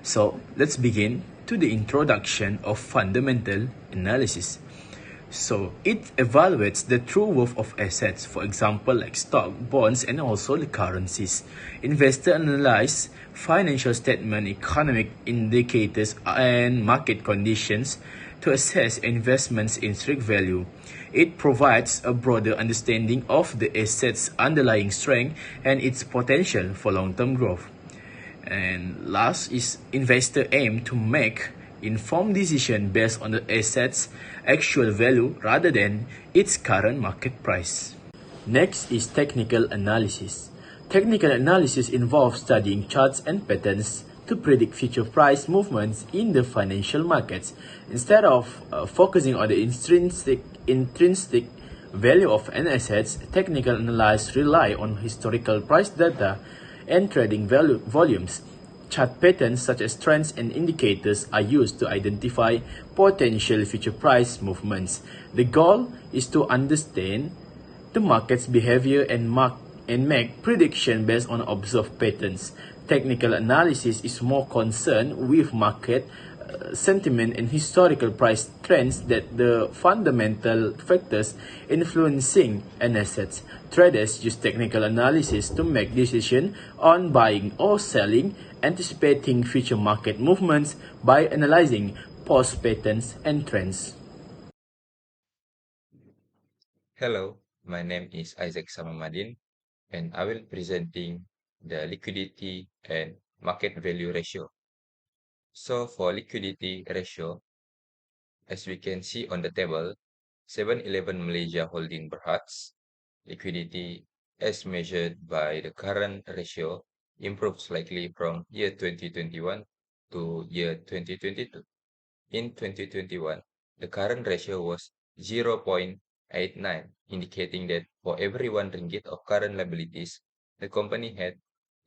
So let's begin to the introduction of fundamental analysis. So it evaluates the true worth of assets, for example, like stock, bonds, and also the currencies. Investors analyze financial statement, economic indicators, and market conditions to assess investments in strict value. It provides a broader understanding of the asset's underlying strength and its potential for long-term growth. And last is investor aim to make informed decision based on the asset's actual value rather than its current market price. Next is technical analysis. Technical analysis involves studying charts and patterns to predict future price movements in the financial markets. Instead of focusing on the intrinsic value of an asset, technical analysis rely on historical price data and trading volumes. Chart patterns such as trends and indicators are used to identify potential future price movements. The goal is to understand the market's behavior and make prediction based on observed patterns. Technical analysis is more concerned with market sentiment and historical price trends that the fundamental factors influencing an asset. Traders use technical analysis to make decisions on buying or selling, anticipating future market movements by analyzing past patterns and trends. Hello, my name is Isaac Samamadin, and I will presenting the liquidity and market value ratio. So for liquidity ratio, as we can see on the table, 7-Eleven Malaysia Holding Berhad's liquidity as measured by the current ratio improved slightly from year 2021 to year 2022. In 2021, the current ratio was 0.89, indicating that for every 1 ringgit of current liabilities, the company had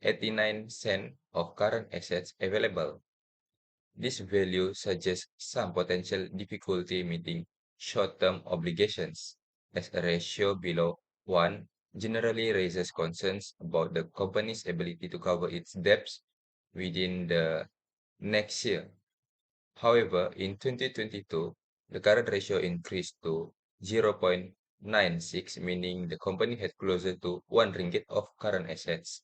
89 cents of current assets available. This value suggests some potential difficulty meeting short-term obligations, as a ratio below 1 generally raises concerns about the company's ability to cover its debts within the next year. However, in 2022, the current ratio increased to 0.96, meaning the company had closer to 1 ringgit of current assets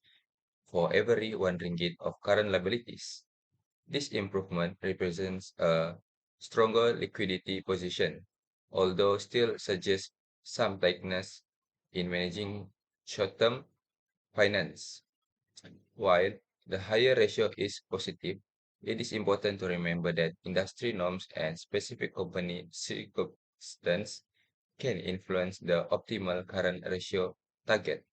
for every 1 ringgit of current liabilities. This improvement represents a stronger liquidity position, although still suggests some tightness in managing short-term finance. While the higher ratio is positive, it is important to remember that industry norms and specific company circumstances can influence the optimal current ratio target.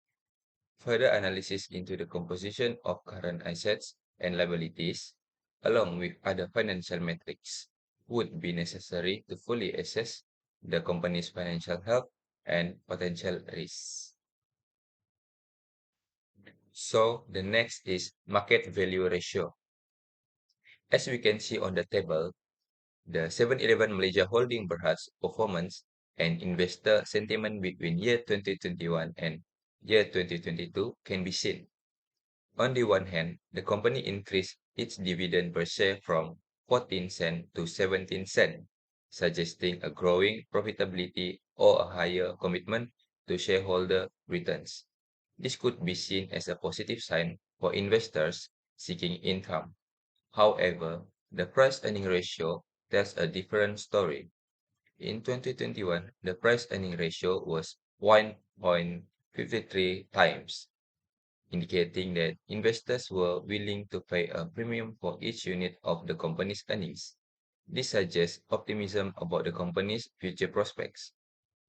Further analysis into the composition of current assets and liabilities, along with other financial metrics, would be necessary to fully assess the company's financial health and potential risks. So the next is market value ratio. As we can see on the table, the 7-Eleven Malaysia Holding Berhad's performance and investor sentiment between year 2021 and year 2022 can be seen. On the one hand, the company increased its dividend per share from 14 cents to 17 cents, suggesting a growing profitability or a higher commitment to shareholder returns. This could be seen as a positive sign for investors seeking income. However, the price-earning ratio tells a different story. In 2021, the price-earning ratio was 1.53 times, indicating that investors were willing to pay a premium for each unit of the company's earnings. This suggests optimism about the company's future prospects.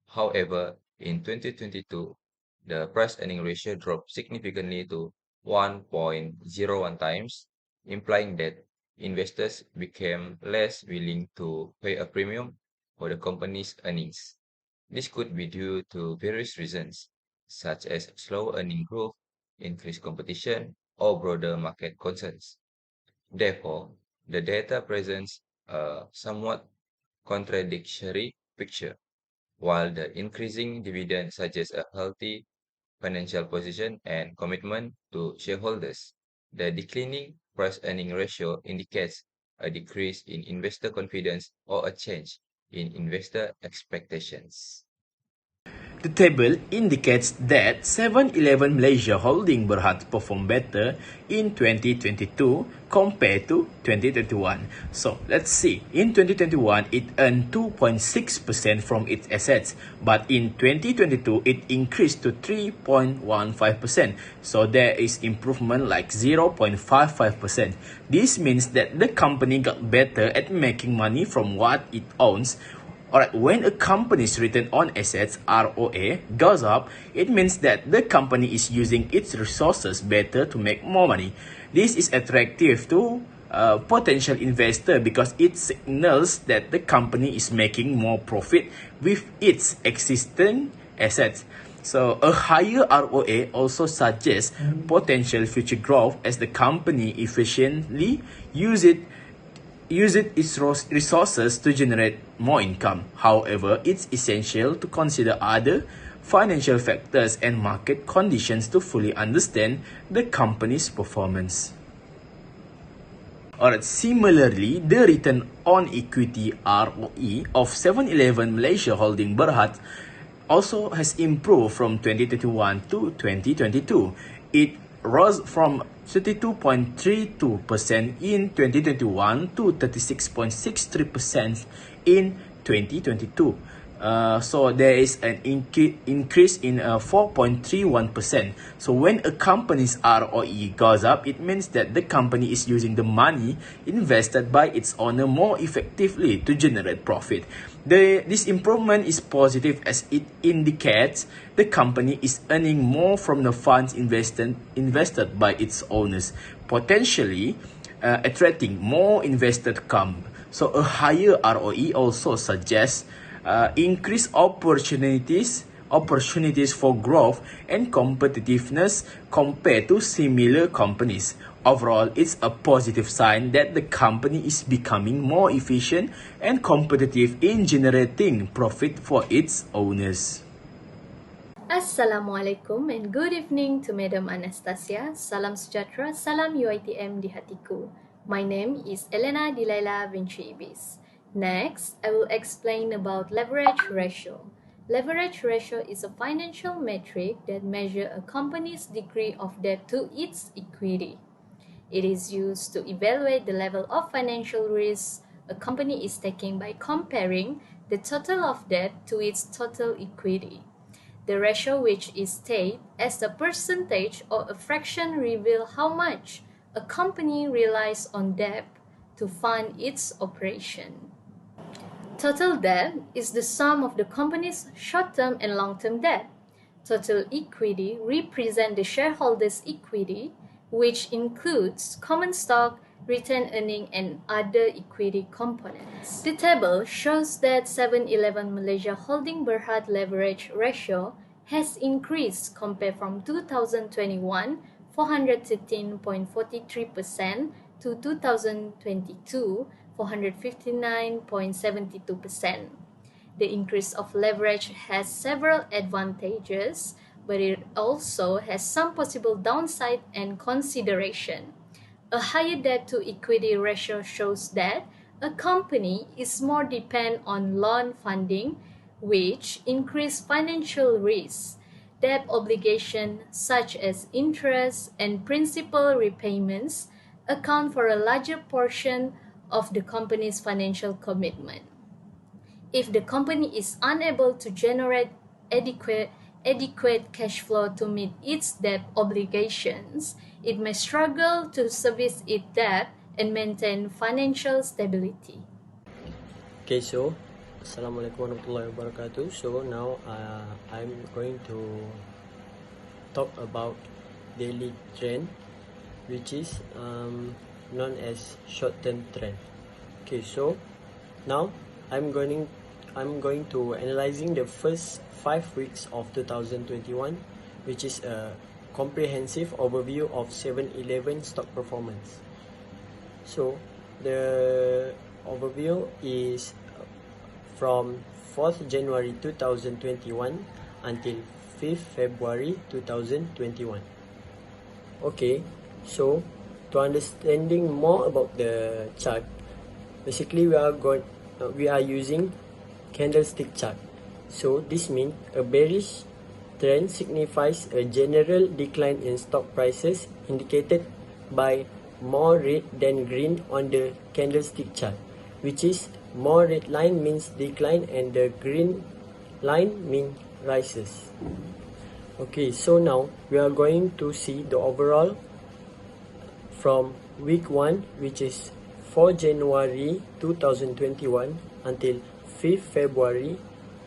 However, in 2022, the price-earning ratio dropped significantly to 1.01 times, implying that investors became less willing to pay a premium for the company's earnings. This could be due to various reasons, such as slow earning growth, increased competition, or broader market concerns. Therefore, the data presents a somewhat contradictory picture. While the increasing dividend suggests a healthy financial position and commitment to shareholders, the declining price-earning ratio indicates a decrease in investor confidence or a change in investor expectations. The table indicates that 7-Eleven Malaysia Holding Berhad performed better in 2022 compared to 2021. So let's see. In 2021, it earned 2.6% from its assets, but in 2022, it increased to 3.15%. So there is improvement like 0.55%. This means that the company got better at making money from what it owns. Alright, when a company's return on assets ROA goes up, it means that the company is using its resources better to make more money. This is attractive to potential investor because it signals that the company is making more profit with its existing assets. So a higher ROA also suggests potential future growth as the company efficiently uses its resources to generate more income. However, it's essential to consider other financial factors and market conditions to fully understand the company's performance. Alright, similarly, the return on equity ROE of 7-Eleven Malaysia Holding Berhad also has improved from 2021 to 2022. It rose from 32.32% in 2021 to 36.63% in 2022. So there is an increase in 4.31%. So when a company's ROE goes up, it means that the company is using the money invested by its owner more effectively to generate profit. This improvement is positive as it indicates the company is earning more from the funds invested by its owners, potentially attracting more investor to come. So a higher ROE also suggests increased opportunities for growth and competitiveness compared to similar companies. Overall, it's a positive sign that the company is becoming more efficient and competitive in generating profit for its owners. Assalamualaikum and good evening to Madam Anastasia. Salam sejahtera, salam UiTM di hatiku. My name is Elena Dilaila Vinci Ibis. Next, I will explain about leverage ratio. Leverage ratio is a financial metric that measures a company's degree of debt to its equity. It is used to evaluate the level of financial risk a company is taking by comparing the total of debt to its total equity. The ratio, which is stated as a percentage or a fraction, reveals how much a company relies on debt to fund its operation. Total debt is the sum of the company's short-term and long-term debt. Total equity represents the shareholders' equity, which includes common stock, retained earnings, and other equity components. The table shows that 7-Eleven Malaysia Holding Berhad leverage ratio has increased compared from 2021 413.43% to 2022 459.72%. The increase of leverage has several advantages, but it also has some possible downside and consideration. A higher debt to equity ratio shows that a company is more dependent on loan funding, which increase financial risk. Debt obligations such as interest and principal repayments account for a larger portion of the company's financial commitment. If the company is unable to generate adequate cash flow to meet its debt obligations, it may struggle to service its debt and maintain financial stability. Okay, so Assalamualaikum warahmatullahi wabarakatuh. So now I'm going to talk about daily trend, which is known as short-term trend. Okay, so now I'm going to analyzing the first 5 weeks of 2021, which is a comprehensive overview of 7-Eleven stock performance. So the overview is from 4th January 2021 until 5th February 2021. Okay, so to understanding more about the chart, basically we are using candlestick chart. So this means a bearish trend signifies a general decline in stock prices indicated by more red than green on the candlestick chart, which is more red line means decline and the green line means rises. Okay, so now we are going to see the overall from week 1, which is 4 January 2021 until 5th February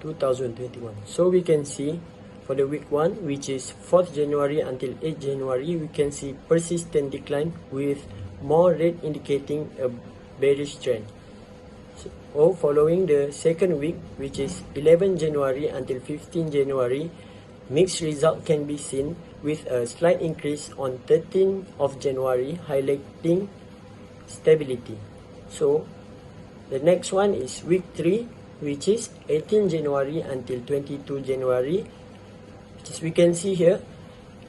2021. So we can see for the week 1, which is 4th January until 8th January, we can see persistent decline with more red indicating a bearish trend. So following the second week, which is 11 January until 15 January, mixed result can be seen with a slight increase on 13th of January, highlighting stability. So the next one is week 3, which is 18 January until 22 January. As we can see here,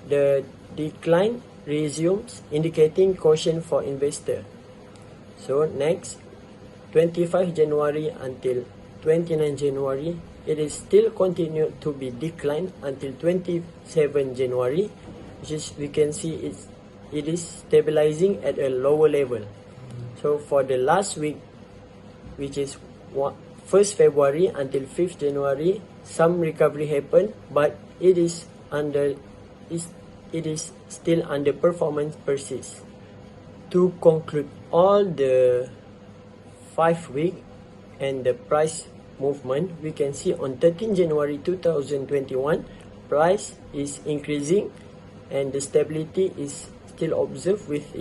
the decline resumes, indicating caution for investor. So next, 25 January until 29 January, it is still continued to be declined until 27 January, which is we can see it is stabilizing at a lower level. So for the last week, which is 1st February until 5th January, some recovery happened, but it is still underperformance persists. To conclude all the 5 week and the price movement, we can see on 13 January 2021, price is increasing and the stability is still observed with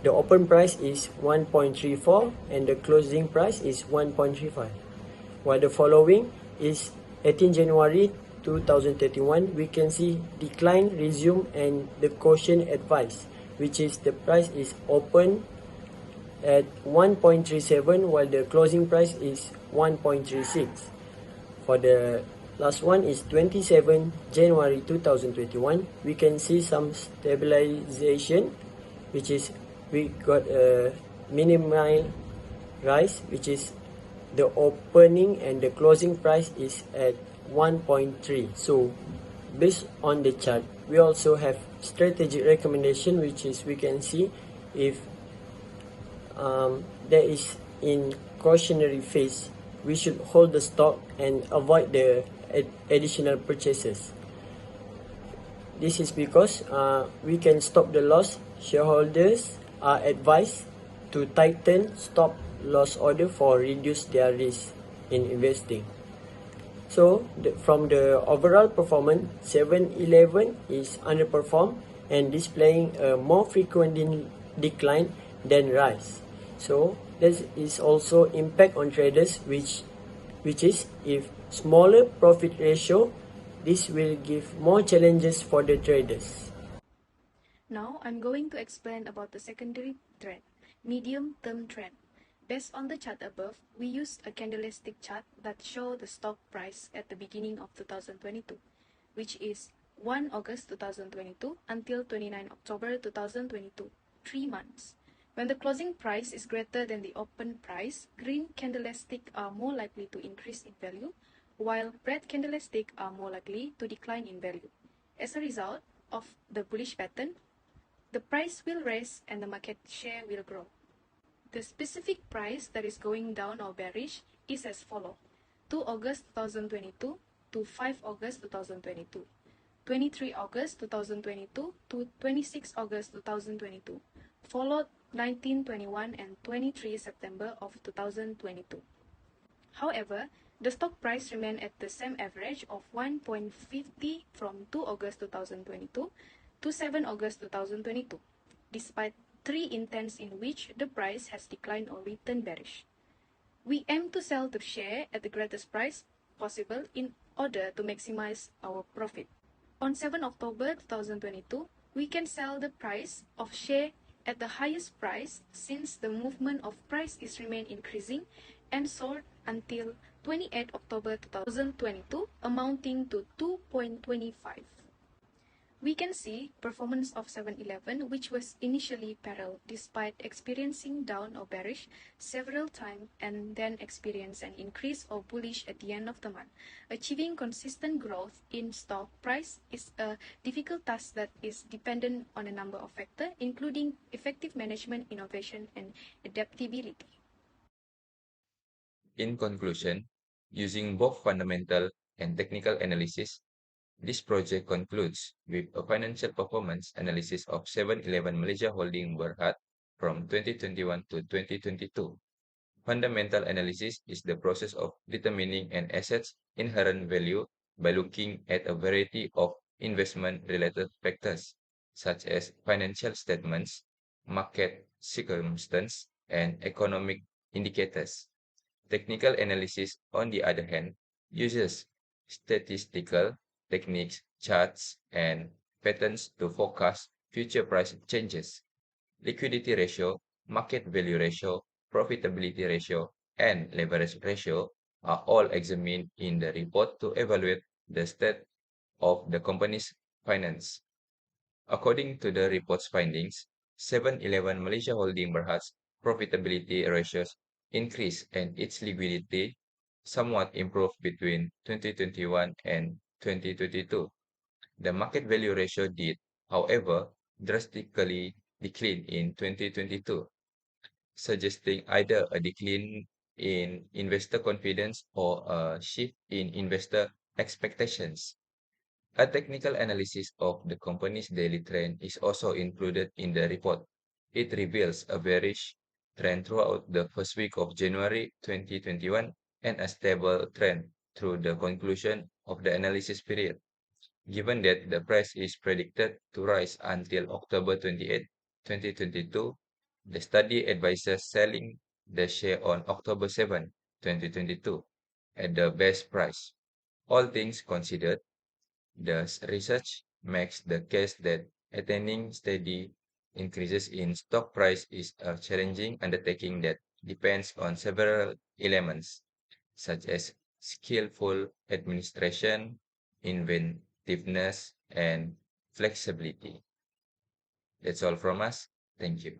the open price is 1.34 and the closing price is 1.35. While the following is 18 January 2031, we can see decline resume and the caution advice, which is the price is open at 1.37 while the closing price is 1.36. For the last one is 27 January 2021, we can see some stabilization, which is we got a minimal rise, which is the opening and the closing price is at 1.3. So based on the chart, we also have strategic recommendation, which is we can see if there is in cautionary phase, we should hold the stock and avoid the additional purchases. This is because we can stop the loss. Shareholders are advised to tighten stop loss order for reduce their risk in investing. So from the overall performance, 7-Eleven is underperformed and displaying a more frequent decline than rise. So there is also impact on traders, which is if smaller profit ratio, this will give more challenges for the traders. Now I'm going to explain about the secondary trend, medium-term trend. Based on the chart above, we used a candlestick chart that shows the stock price at the beginning of 2022, which is 1 August 2022 until 29 October 2022, 3 months. When the closing price is greater than the open price, green candlesticks are more likely to increase in value, while red candlesticks are more likely to decline in value. As a result of the bullish pattern, the price will rise and the market share will grow. The specific price that is going down or bearish is as follows: 2 August 2022 to 5 August 2022, 23 August 2022 to 26 August 2022, followed 19, 21, and 23 September of 2022. However, the stock price remained at the same average of 1.50 from 2 August 2022 to 7 August 2022, despite 3 intents in which the price has declined or returned bearish. We aim to sell the share at the greatest price possible in order to maximize our profit. On 7 October 2022, we can sell the price of share at the highest price since the movement of price is remain increasing and sold until 28 October 2022, amounting to 2.25. We can see performance of 7-Eleven, which was initially parallel despite experiencing down or bearish several times and then experience an increase or bullish at the end of the month. Achieving consistent growth in stock price is a difficult task that is dependent on a number of factors, including effective management, innovation, and adaptability. In conclusion, using both fundamental and technical analysis, this project concludes with a financial performance analysis of 7-Eleven Malaysia Holding Berhad from 2021 to 2022. Fundamental analysis is the process of determining an asset's inherent value by looking at a variety of investment-related factors, such as financial statements, market circumstances, and economic indicators. Technical analysis, on the other hand, uses statistical techniques, charts, and patterns to forecast future price changes. Liquidity ratio, market value ratio, profitability ratio, and leverage ratio are all examined in the report to evaluate the state of the company's finance. According to the report's findings, 7-Eleven Malaysia Holding Berhad's profitability ratios increased and its liquidity somewhat improved between 2021 and 2022. The market value ratio did, however, drastically decline in 2022, suggesting either a decline in investor confidence or a shift in investor expectations. A technical analysis of the company's daily trend is also included in the report. It reveals a bearish trend throughout the first week of January 2021 and a stable trend through the conclusion of the analysis period. Given that the price is predicted to rise until October 28, 2022, the study advises selling the share on October 7, 2022 at the best price. All things considered, the research makes the case that attaining steady increases in stock price is a challenging undertaking that depends on several elements, such as skillful administration, inventiveness, and flexibility. That's all from us. Thank you.